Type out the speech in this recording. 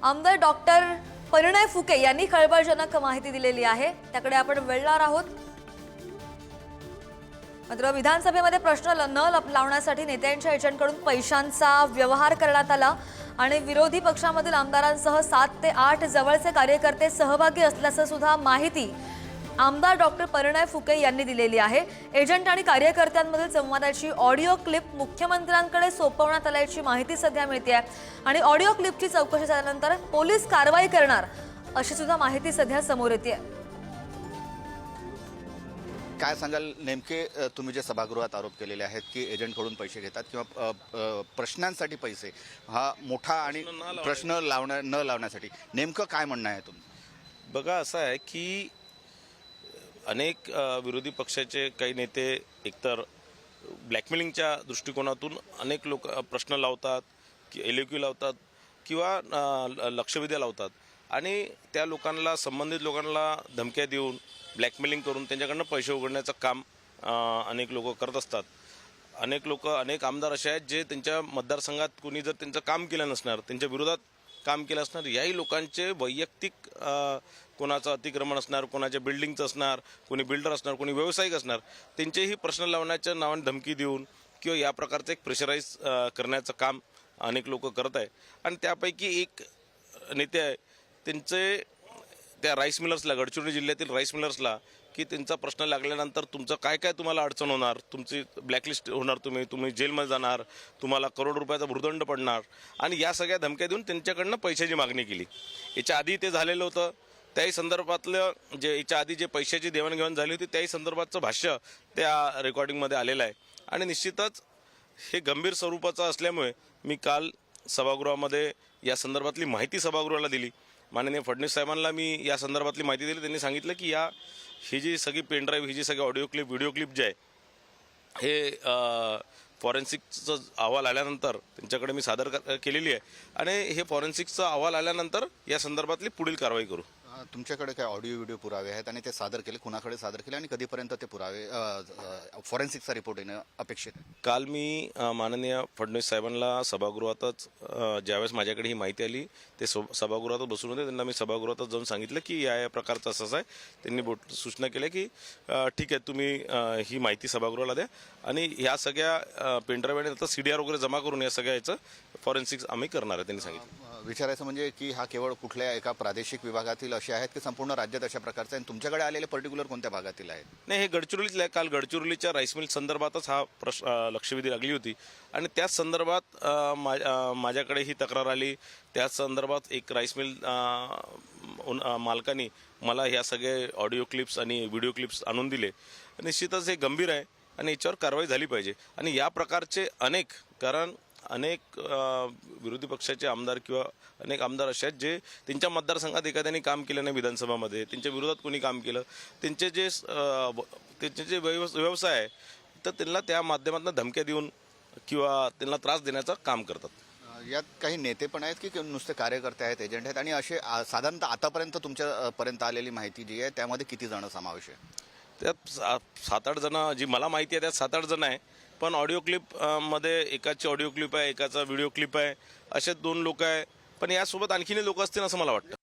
आमदार डॉक्टर परिणय फुके यांनी खळबळजनक माहिती दिलेली आहे, त्याकडे आपण वळणार आहोत। मात्र विधानसभेमध्ये प्रश्न न लावण्यासाठी नेत्यांच्या एजंटकडून पैशांचा व्यवहार करण्यात आला आणि विरोधी पक्षामधील आमदारांसह 7 ते 8 जवळचे कार्यकर्ते सहभागी असल्याचं सुद्धा माहिती आमदार डॉक्टर परिणय फुके यांनी दिलेली आहे। एजंट आणि कार्यकर्त्यांमधील संवादाची ऑडिओ क्लिप मुख्यमंत्र्यांकडे सोपवण्यात आल्याची माहिती सध्या मिळते आणि ऑडिओ क्लिपची चौकशी झाल्यानंतर पोलीस कारवाई करणार अशी सुद्धा माहिती सध्या समोर येते। काय सांगाल नेमके तुम्ही जे सभागृहात आरोप केलेले आहेत की एजंटकडून पैसे घेतात किंवा प्रश्नांसाठी पैसे हा मोठा आणि प्रश्न न लावण्यासाठी नेमकं काय म्हणणं आहे तुमचं? बघा असं आहे की अनेक विरोधी पक्षाचे काही नेते एकतर ब्लॅकमेलिंगच्या दृष्टिकोनातून अनेक लोक प्रश्न लावतात की एलक्यू लावतात किंवा लक्षवेधी लावतात आणि त्या लोकांना संबंधित लोकांना धमक्या देऊन ब्लॅकमेलिंग करून त्यांच्याकडनं पैसे उघडण्याचं काम अनेक लोक करत असतात। अनेक आमदार असे आहेत जे त्यांच्या मतदारसंघात कोणी जर त्यांचं काम केलं नसणार, त्यांच्या विरोधात काम केलं असणार, याही लोकांचे वैयक्तिक कोणाचं अतिक्रमण असणार, कोणाच्या बिल्डिंगचं असणार, कोणी बिल्डर असणार, कोणी व्यावसायिक असणार, त्यांचेही प्रश्न लावण्याच्या नावाने धमकी देऊन किंवा या प्रकारचं एक प्रेशराईज करण्याचं काम अनेक लोक करत आहे। आणि त्यापैकी एक नेते आहे त्यांचे त्या राईस मिलर्सला, गडचिरोली जिल्ह्यातील राईस मिलर्सला की त्यांचा प्रश्न लागल्यानंतर तुमचं काय काय तुम्हाला अडचण होणार, तुमची ब्लॅकलिस्ट होणार, तुम्ही जेलमध्ये जाणार, तुम्हाला करोड रुपयाचा भूर्दंड पडणार आणि या सगळ्या धमक्या देऊन त्यांच्याकडनं पैशाची मागणी केली। याच्या आधी ते झालेलं होतं, त्याही संदर्भातलं जे याच्या आधी जे पैशाची देवाणघेवाण झाली होती त्याही संदर्भातचं भाष्य त्या रेकॉर्डिंगमध्ये आलेलं आहे आणि निश्चितच हे गंभीर स्वरूपाचं असल्यामुळे मी काल सभागृहामध्ये या संदर्भातली माहिती सभागृहाला दिली। माननीय फडणवीस साहेबांना मी या संदर्भातली माहिती दिली। त्यांनी सांगितलं की ही जी सगळी पेनड्राईव्ह, ही जी सगळी ऑडिओ क्लिप, व्हिडिओ क्लिप जे आहे हे फॉरेन्सिकचा अहवाल आल्यानंतर त्यांच्याकडे मी सादर केलेली आहे आणि हे फॉरेन्सिकचा अहवाल आल्यानंतर या संदर्भातली पुढील कारवाई करू। तुमच्याकडे काय ऑडिओ व्हिडिओ पुरावे आहेत आणि ते सादर केले, कुणाकडे सादर केले आणि कधीपर्यंत ते पुरावे फॉरेन्सिकचा रिपोर्ट येणं अपेक्षित आहे? काल मी माननीय फडणवीस साहेबांना सभागृहातच ज्यावेळेस माझ्याकडे ही माहिती आली ते सभागृहातच बसून होते, त्यांना मी सभागृहातच जाऊन सांगितलं की या प्रकारचं असंच आहे। त्यांनी सूचना केल्या की ठीक आहे, तुम्ही ही माहिती सभागृहाला द्या आणि ह्या सगळ्या पेनड्राईव्ह आणि आता CDR वगैरे जमा करून या सगळ्या याचं फॉरेन्सिक्स आम्ही करणार आहे त्यांनी सांगितलं। विचारायचं म्हणजे की हा केवळ कुठल्या एका प्रादेशिक विभागातील असे आहेत की संपूर्ण राज्यात अशा प्रकारचे आणि तुमच्याकडे आलेले पर्टिक्युलर कोणत्या भागातील आहेत? नाही, हे गडचिरोलीतलं आहे। काल गडचिरोलीच्या राईस मिल संदर्भातच हा लक्षवेधी लागली होती आणि त्याच संदर्भात माझ्याकडे ही तक्रार आली। त्याच संदर्भात एक राईस मिल मालकांनी मला ह्या सगळे ऑडिओ क्लिप्स आणि व्हिडिओ क्लिप्स आणून दिले। निश्चितच हे गंभीर आहे आणि याच्यावर कारवाई झाली पाहिजे आणि या प्रकारचे अनेक विरोधी पक्षाचे आमदार किंवा अनेक आमदार असे आहेत जे त्यांच्या मतदारसंघात एखाद्याने काम केलं नाही, विधानसभामध्ये त्यांच्या विरोधात कोणी काम केलं, त्यांचे जे व्यवसाय आहे तर त्यांना त्या माध्यमातून धमक्या देऊन किंवा त्यांना त्रास देण्याचं काम करतात। यात काही नेते पण आहेत की नुसते कार्यकर्ते आहेत, एजंट आहेत आणि असे साधारणतः आतापर्यंत तुमच्यापर्यंत आलेली माहिती जी आहे त्यामध्ये किती जण समावेश आहे? त्यात 7-8 जण, जी मला माहिती आहे त्यात 7-8 जण आहे, पण ऑडिओ क्लिप मध्ये एकाची ऑडिओ क्लिप आहे, एकाचा व्हिडिओ क्लिप आहे, असे 2 लोक आहे, पण यासोबत आणखीन लोक असतील असं मला वाटतं।